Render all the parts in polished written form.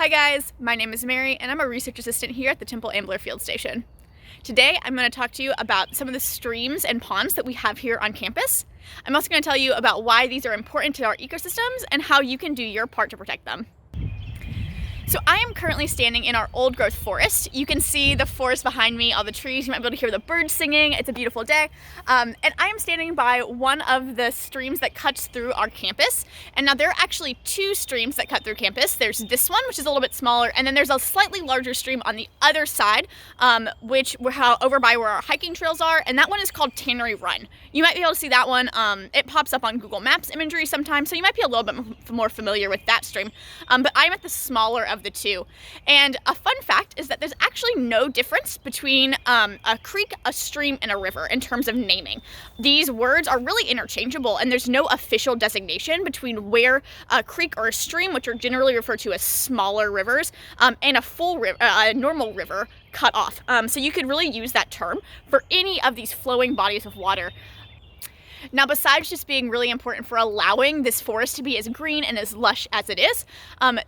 Hi guys, my name is Mary and I'm a research assistant here at the Temple Ambler Field Station. Today I'm going to talk to you about some of the streams and ponds that we have here on campus. I'm also going to tell you about why these are important to our ecosystems and how you can do your part to protect them. So I am currently standing in our old growth forest. You can see the forest behind me, all the trees. You might be able to hear the birds singing. It's a beautiful day. And I am standing by one of the streams that cuts through our campus. And now there are actually two streams that cut through campus. There's this one, which is a little bit smaller, and then there's a slightly larger stream on the other side, which we're over by where our hiking trails are, and that one is called Tannery Run. You might be able to see that one. It pops up on Google Maps imagery sometimes, so you might be a little bit more familiar with that stream. But I'm at the smaller of the two. And a fun fact is that there's actually no difference between a creek, a stream, and a river in terms of naming. These words are really interchangeable, and there's no official designation between where a creek or a stream, which are generally referred to as smaller rivers, and a full river, a normal river cut off. So you could really use that term for any of these flowing bodies of water. Now, besides just being really important for allowing this forest to be as green and as lush as it is,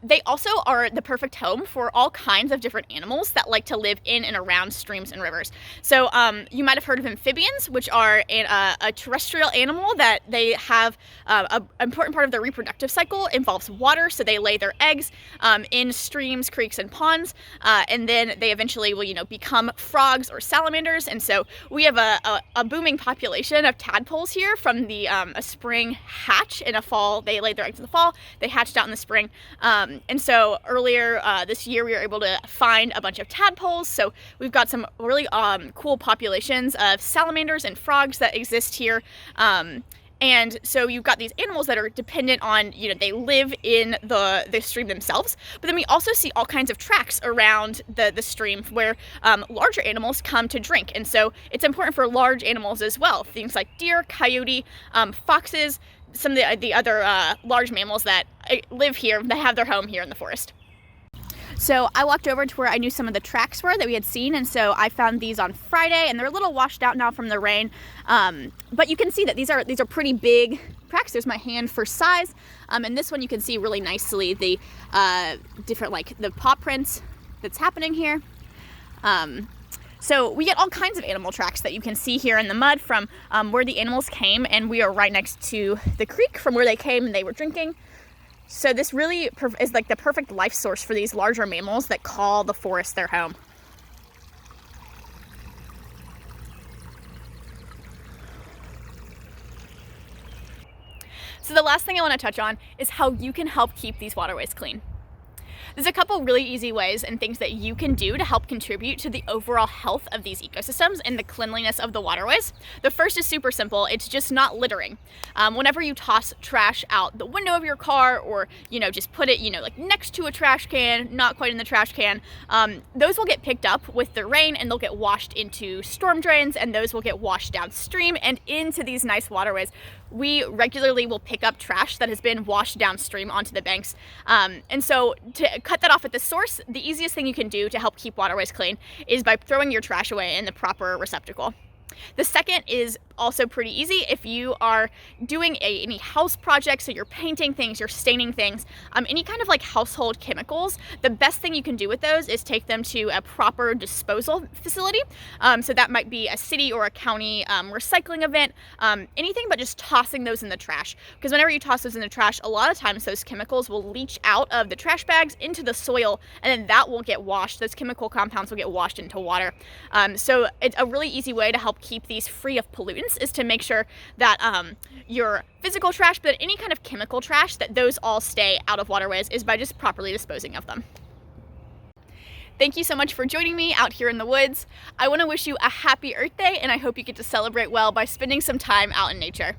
they also are the perfect home for all kinds of different animals that like to live in and around streams and rivers. So you might have heard of amphibians, which are a terrestrial animal that they have an important part of their reproductive cycle involves water. So they lay their eggs in streams, creeks, and ponds, and then they eventually will, become frogs or salamanders. And so we have a booming population of tadpoles here from the a spring hatch in a fall. They laid their eggs in the fall, they hatched out in the spring, and so earlier this year we were able to find a bunch of tadpoles. So we've got some really cool populations of salamanders and frogs that exist here. And so you've got these animals that are dependent on, they live in the stream themselves, but then we also see all kinds of tracks around the stream where larger animals come to drink. And so it's important for large animals as well, things like deer, coyote, foxes, some of the other large mammals that live here, that have their home here in the forest. So I walked over to where I knew some of the tracks were that we had seen, and so I found these on Friday, and they're a little washed out now from the rain, but you can see that these are pretty big tracks. There's my hand for size, and this one you can see really nicely the different, like the paw prints that's happening here. So we get all kinds of animal tracks that you can see here in the mud from where the animals came, and we are right next to the creek from where they came and they were drinking. So this really is like the perfect life source for these larger mammals that call the forest their home. So the last thing I want to touch on is how you can help keep these waterways clean. There's a couple really easy ways and things that you can do to help contribute to the overall health of these ecosystems and the cleanliness of the waterways. The first is super simple. It's just not littering. Whenever you toss trash out the window of your car or, just put it, like next to a trash can, not quite in the trash can, those will get picked up with the rain and they'll get washed into storm drains, and those will get washed downstream and into these nice waterways. We regularly will pick up trash that has been washed downstream onto the banks. And so to cut that off at the source, the easiest thing you can do to help keep waterways clean is by throwing your trash away in the proper receptacle. The second is also pretty easy. If you are doing any house projects, so you're painting things, you're staining things, any kind of like household chemicals, the best thing you can do with those is take them to a proper disposal facility. So that might be a city or a county recycling event, anything but just tossing those in the trash. Because whenever you toss those in the trash, a lot of times those chemicals will leach out of the trash bags into the soil, and then that will get washed. Those chemical compounds will get washed into water. So it's a really easy way to help keep these free of pollutants is to make sure that your physical trash, but any kind of chemical trash, that those all stay out of waterways is by just properly disposing of them. Thank you so much for joining me out here in the woods. I want to wish you a happy Earth Day, and I hope you get to celebrate well by spending some time out in nature.